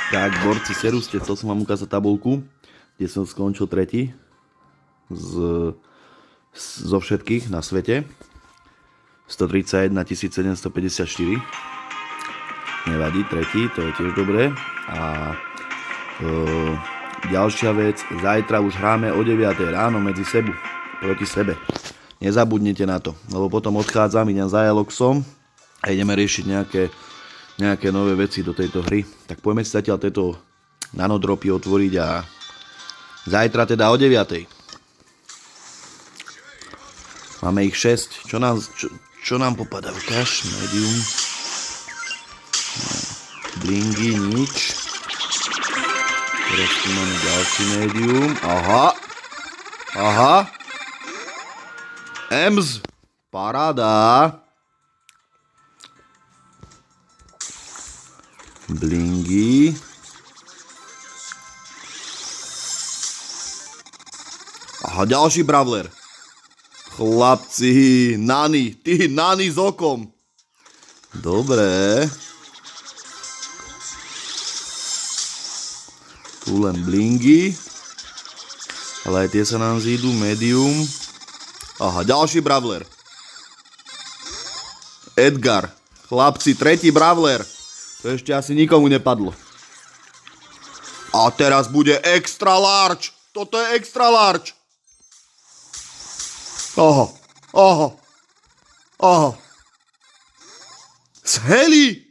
Tak, borci Seruste, chcel som vám ukázať tabulku, kde som skončil tretí zo všetkých na svete. 131 754. Nevadí, tretí, to je tiež dobré. A ďalšia vec, zajtra už hráme o 9 ráno proti sebe. Nezabudnite na to, lebo potom odchádzam, idem za Eloxom a ideme riešiť nejaké nové veci do tejto hry. Tak poďme si zatiaľ tieto nanodropy otvoriť a zajtra teda o 9. Máme ich 6. Čo nám popadá? Ukáž, medium. Blingy, nič. Teraz tu máme ďalší medium. Aha. Ems. Paráda. Blingy. Aha, ďalší bravler. Chlapci, Nani, ty Nani s okom. Dobre. Tu len blingy. Ale aj tie sa nám zídu, medium. Aha, ďalší bravler. Edgar. Chlapci, tretí bravler. To ešte asi nikomu nepadlo. A teraz bude extra large. Toto je extra large. Oho. Z heli.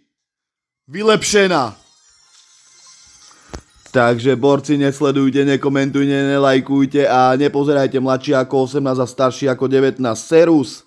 Vylepšená. Takže borci, nesledujte, nekomentujte, nelajkujte a nepozerajte mladší ako 18 a starší ako 19. Serus.